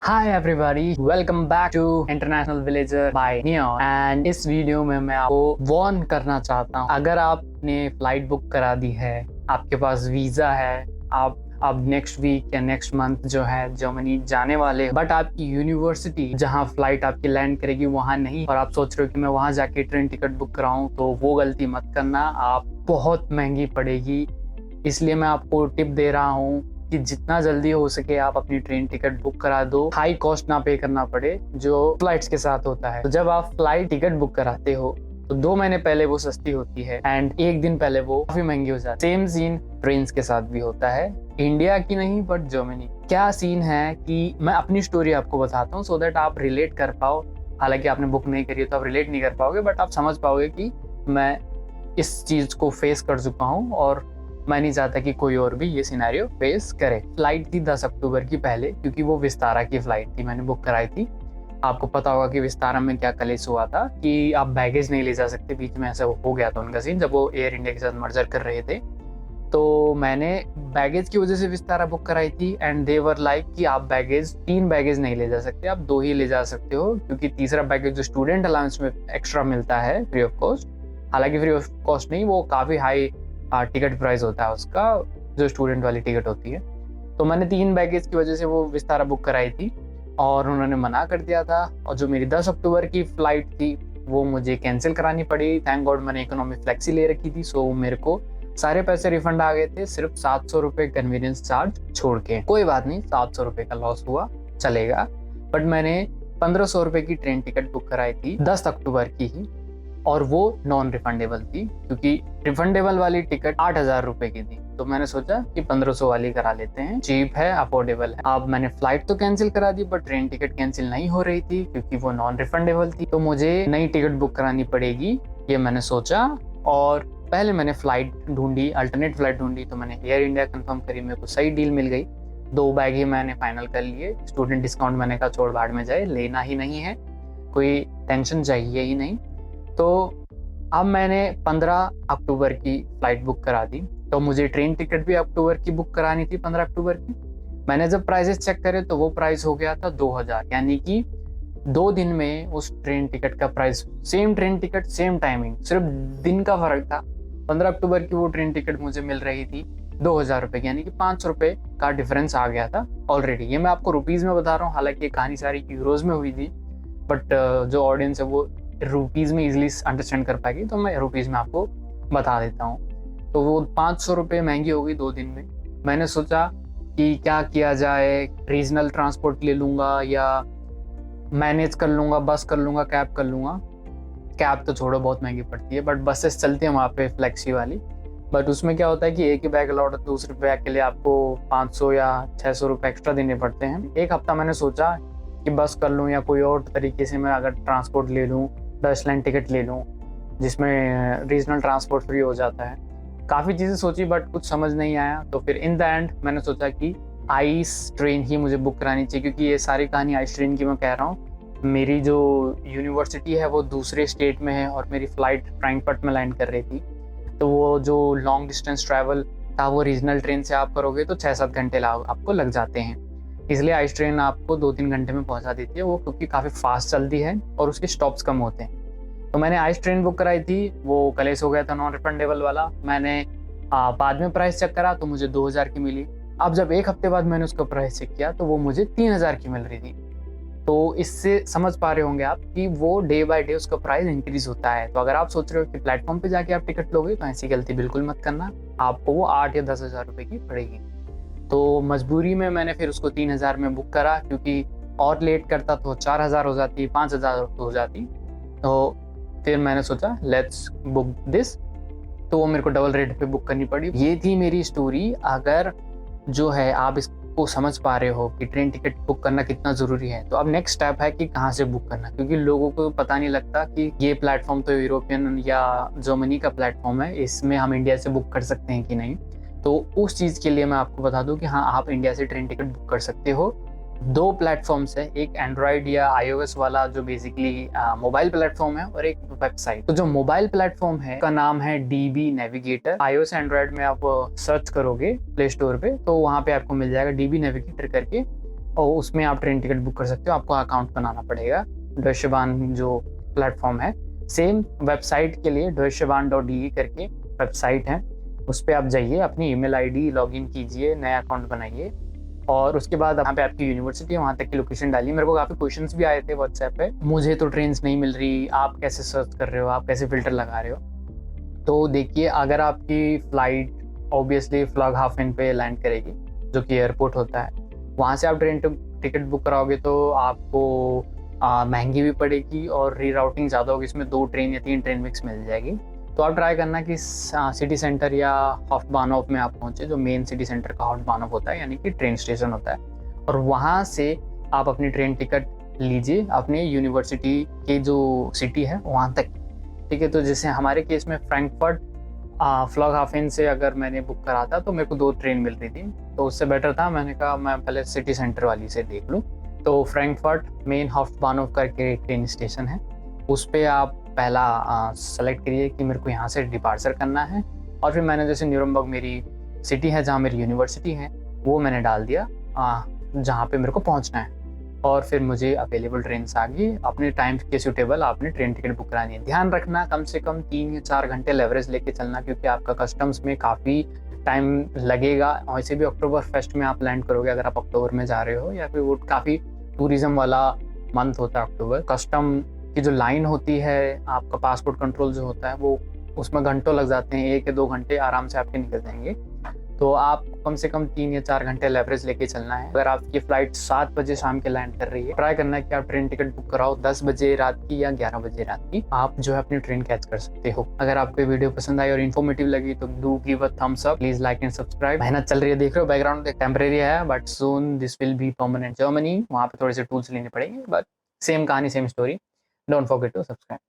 Hi everybody, welcome back to international villager by Neo. And इस video में मैं आपको वार्न करना चाहता हूँ, अगर आपने फ्लाइट बुक करा दी है, आपके पास वीजा है, आप अब नेक्स्ट वीक या नेक्स्ट मंथ जो है जर्मनी जाने वाले, बट आपकी यूनिवर्सिटी जहाँ फ्लाइट आपकी लैंड करेगी वहाँ नहीं, और आप सोच रहे हो कि मैं वहाँ जाके ट्रेन टिकट बुक कराऊँ, तो वो गलती मत करना। आप बहुत महंगी पड़ेगी। इसलिए मैं आपको टिप दे रहा हूँ कि जितना जल्दी हो सके आप अपनी ट्रेन टिकट बुक करा दो, हाई कॉस्ट ना पे करना पड़े जो फ्लाइट्स के साथ होता है। तो जब आप फ्लाइट टिकट बुक कराते हो तो 2 महीने पहले वो सस्ती होती है एंड एक दिन पहले वो काफी महंगी हो जाती है। सेम सीन ट्रेन के साथ भी होता है, इंडिया की नहीं बट जर्मनी। क्या सीन है कि मैं अपनी स्टोरी आपको बताता हूँ सो दैट आप रिलेट कर पाओ। हालांकि आपने बुक नहीं करी है तो आप रिलेट नहीं कर पाओगे, बट आप समझ पाओगे कि मैं इस चीज को फेस कर चुका हूँ और मैं नहीं चाहता कि कोई और भी ये सिनेरियो फेस करे। फ्लाइट थी 10 अक्टूबर की पहले, क्योंकि वो विस्तारा की फ्लाइट थी, मैंने बुक कराई थी। आपको पता होगा कि विस्तारा में क्या कलेश हुआ था कि आप बैगेज नहीं ले जा सकते, बीच में ऐसा हो गया था उनका सीन जब वो एयर इंडिया के साथ मर्जर कर रहे थे। तो मैंने बैगेज की वजह से विस्तारा बुक कराई थी एंड दे वर लाइक कि आप बैगेज 3 बैगेज नहीं ले जा सकते, आप 2 ही ले जा सकते हो, क्योंकि तीसरा बैगेज जो स्टूडेंट अलाउंस में एक्स्ट्रा मिलता है फ्री ऑफ कॉस्ट, हालांकि फ्री ऑफ कॉस्ट नहीं, वो काफ़ी हाई टिकट प्राइस होता है उसका, जो स्टूडेंट वाली टिकट होती है। तो मैंने 3 बैगेज की वजह से वो विस्तारा बुक कराई थी और उन्होंने मना कर दिया था, और जो मेरी 10 अक्टूबर की फ्लाइट थी वो मुझे कैंसिल करानी पड़ी। थैंक गॉड मैंने इकोनॉमी फ्लेक्सी ले रखी थी, सो मेरे को सारे पैसे रिफंड आ गए थे, सिर्फ 700 रुपये कन्वीनियंस चार्ज छोड़ के। कोई बात नहीं, 700 रुपये का लॉस हुआ, चलेगा। बट मैंने 1500 रुपये की ट्रेन टिकट बुक कराई थी 10 अक्टूबर की ही, और वो नॉन रिफंडेबल थी, क्योंकि रिफंडेबल वाली टिकट 8,000 रुपए की थी। तो मैंने सोचा कि 1500 वाली करा लेते हैं, चीप है, अफोर्डेबल है। अब मैंने फ्लाइट तो कैंसिल करा दी, बट ट्रेन टिकट कैंसिल नहीं हो रही थी क्योंकि वो नॉन रिफंडेबल थी, तो मुझे नई टिकट बुक करानी पड़ेगी, ये मैंने सोचा। और पहले मैंने फ्लाइट ढूंढी, अल्टरनेट फ्लाइट ढूंढी, तो मैंने एयर इंडिया कंफर्म करी, मेरे को सही डील मिल गई। 2 बैग ही मैंने फाइनल कर लिए। स्टूडेंट डिस्काउंट मैंने कहा छोड़ भाड़ में जाए, लेना ही नहीं है, कोई टेंशन चाहिए ही नहीं। तो अब मैंने 15 अक्टूबर की फ्लाइट बुक करा दी, तो मुझे ट्रेन टिकट भी अक्टूबर की बुक करानी थी, 15 अक्टूबर की। मैंने जब प्राइसेस चेक करे तो वो प्राइस हो गया था 2000, यानी कि 2 दिन में उस ट्रेन टिकट का price, same train ticket same timing, सिर्फ दिन का फर्क था। 15 अक्टूबर की वो ट्रेन टिकट मुझे मिल रही थी 2000 रुपये की, यानी कि 500 रुपये का डिफरेंस आ गया था ऑलरेडी। ये मैं आपको रुपीज़ में बता रहा हूँ, हालांकि ये कहानी सारी यूरोज में हुई थी, बट जो ऑडियंस है वो रुपीज़ में इजीली अंडरस्टैंड कर पाएगी, तो मैं रुपीज़ में आपको बता देता हूँ। तो वो 500 रुपये महंगी हो गई 2 दिन में। मैंने सोचा कि क्या किया जाए, रीजनल ट्रांसपोर्ट ले लूँगा या मैनेज कर लूँगा, बस कर लूँगा, कैब कर लूँगा। कैब तो छोड़ो, बहुत महंगी पड़ती है, बट बसेस चलती है वहाँ पे फ्लेक्सी वाली। बट उसमें क्या होता है कि एक ही बैग अलाउड है, दूसरे बैग के लिए आपको 500 या 600 रुपये एक्स्ट्रा देने पड़ते हैं। एक हफ्ता मैंने सोचा कि बस कर लूँ या कोई और तरीके से मैं अगर ट्रांसपोर्ट ले लूँ, डच लाइन टिकट ले लूँ जिसमें रीजनल ट्रांसपोर्ट फ्री हो जाता है। काफ़ी चीज़ें सोची बट कुछ समझ नहीं आया, तो फिर इन द एंड मैंने सोचा कि आइस ट्रेन ही मुझे बुक करानी चाहिए, क्योंकि ये सारी कहानी आइस ट्रेन की मैं कह रहा हूँ। मेरी जो यूनिवर्सिटी है वो दूसरे स्टेट में है और मेरी फ़्लाइट फ्रैंकफर्ट में लैंड कर रही थी, तो वो जो लॉन्ग डिस्टेंस ट्रैवल था वो रीजनल ट्रेन से आप करोगे तो 6-7 घंटे आपको लग जाते हैं। इसलिए आइस ट्रेन आपको 2-3 घंटे में पहुंचा देती है वो, क्योंकि काफ़ी फास्ट चलती है और उसके स्टॉप्स कम होते हैं। तो मैंने आइस ट्रेन बुक कराई थी, वो कलेश हो गया था नॉन रिफंडेबल वाला। मैंने बाद में प्राइस चेक करा तो मुझे 2000 की मिली। अब जब एक हफ्ते बाद मैंने उसका प्राइस चेक किया तो वो मुझे 3000 की मिल रही थी। तो इससे समझ पा रहे होंगे आप कि वो डे बाय डे उसका प्राइस इंक्रीज होता है। तो अगर आप सोच रहे हो कि प्लेटफॉर्म पे जाके आप टिकट लोगे तो ऐसी गलती बिल्कुल मत करना, आपको वो 8 या 10,000 रुपये की पड़ेगी। तो मजबूरी में मैंने फिर उसको 3000 में बुक करा, क्योंकि और लेट करता तो 4000 हो जाती, 5000 हो जाती। तो फिर मैंने सोचा लेट्स बुक दिस, तो वो मेरे को डबल रेट पे बुक करनी पड़ी। ये थी मेरी स्टोरी। अगर जो है आप इसको समझ पा रहे हो कि ट्रेन टिकट बुक करना कितना ज़रूरी है, तो अब नेक्स्ट स्टेप है कि कहाँ से बुक करना, क्योंकि लोगों को पता नहीं लगता कि ये प्लेटफॉर्म तो यूरोपियन या जर्मनी का प्लेटफॉर्म है, इसमें हम इंडिया से बुक कर सकते हैं कि नहीं। तो उस चीज़ के लिए मैं आपको बता दूं कि हाँ, आप इंडिया से ट्रेन टिकट बुक कर सकते हो। 2 प्लेटफॉर्म्स है, एक एंड्रॉयड या iOS वाला जो बेसिकली मोबाइल प्लेटफॉर्म है, और एक वेबसाइट। तो जो मोबाइल प्लेटफॉर्म है का नाम है DB नेविगेटर। iOS एंड्रॉयड में आप सर्च करोगे प्ले स्टोर पे तो वहाँ पे आपको मिल जाएगा DB नेविगेटर करके। और उसमें आप ट्रेन टिकट बुक कर सकते हो। आपको अकाउंट बनाना पड़ेगा। डॉयचे बान जो प्लेटफॉर्म है, सेम वेबसाइट के लिए deutscheban.de करके वेबसाइट है, उस पर आप जाइए, अपनी ईमेल आईडी लॉगिन कीजिए, नया अकाउंट बनाइए और उसके बाद वहाँ पे आपकी यूनिवर्सिटी है, वहाँ तक की लोकेशन डालिए। मेरे को काफ़ी क्वेश्चंस भी आए थे व्हाट्सएप पे, मुझे तो ट्रेन नहीं मिल रही, आप कैसे सर्च कर रहे हो, आप कैसे फ़िल्टर लगा रहे हो। तो देखिए, अगर आपकी फ़्लाइट ऑब्वियसली फ्लगहाफन पे लैंड करेगी, जो कि एयरपोर्ट होता है, वहाँ से आप ट्रेन टिकट बुक कराओगे तो आपको महंगी भी पड़ेगी और रीराउटिंग ज़्यादा होगी। इसमें 2 ट्रेन या 3 ट्रेन मिक्स मिल जाएगी। तो आप ट्राई करना कि सिटी सेंटर या हॉफ्टबानोफ में आप पहुँचे, जो मेन सिटी सेंटर का हॉफ्टबानोफ होता है, यानी कि ट्रेन स्टेशन होता है, और वहाँ से आप अपनी ट्रेन टिकट लीजिए अपने यूनिवर्सिटी की जो सिटी है वहाँ तक। ठीक है, तो जैसे हमारे केस में फ्रैंकफर्ट फ्लगहाफन से अगर मैंने बुक करा था तो मेरे को 2 ट्रेन मिल रही थी, तो उससे बेटर था, मैंने कहा मैं पहले सिटी सेंटर वाली से देख लूँ। तो फ्रैंकफर्ट मेन हॉफ्टबानोफ करके ट्रेन स्टेशन है, उस पर आप पहला सेलेक्ट करिए कि मेरे को यहाँ से डिपार्चर करना है, और फिर मैंने जैसे न्यूरमबर्ग मेरी सिटी है जहाँ मेरी यूनिवर्सिटी है, वो मैंने डाल दिया जहाँ पे मेरे को पहुँचना है, और फिर मुझे अवेलेबल ट्रेन आ गई। अपने टाइम के सूटेबल आपने ट्रेन टिकट बुक करानी है। ध्यान रखना कम से कम 3 या 4 घंटे लेवरेज लेके चलना, क्योंकि आपका कस्टम्स में काफ़ी टाइम लगेगा। वैसे भी अक्टूबर फेस्ट में आप लैंड करोगे, अगर आप अक्टूबर में जा रहे हो, या फिर वो काफ़ी टूरिज्म वाला मंथ होता है अक्टूबर। कस्टम की जो लाइन होती है, आपका पासपोर्ट कंट्रोल जो होता है, वो उसमें घंटों लग जाते हैं, 1 या 2 घंटे आराम से आपके निकल जाएंगे। तो आप कम से कम 3 या 4 घंटे लेवरेज लेके चलना है। अगर आपकी फ्लाइट 7 बजे शाम के लैंड कर रही है, ट्राई करना है कि आप ट्रेन टिकट बुक कराओ 10 बजे रात की या 11 बजे रात की, आप जो है अपनी ट्रेन कैच कर सकते हो। अगर आपको वीडियो पसंद आई और इन्फॉर्मेटिव लगी तो do give a thumbs up, please like and subscribe. मेहनत चल रही है, देख रहे हो बैकग्राउंड में, टेम्परेरी है but soon this will be permanent. Germany, वहाँ पे थोड़े से टूल्स लेने पड़ेंगे, बट सेम कहानी same story. Don't forget to subscribe.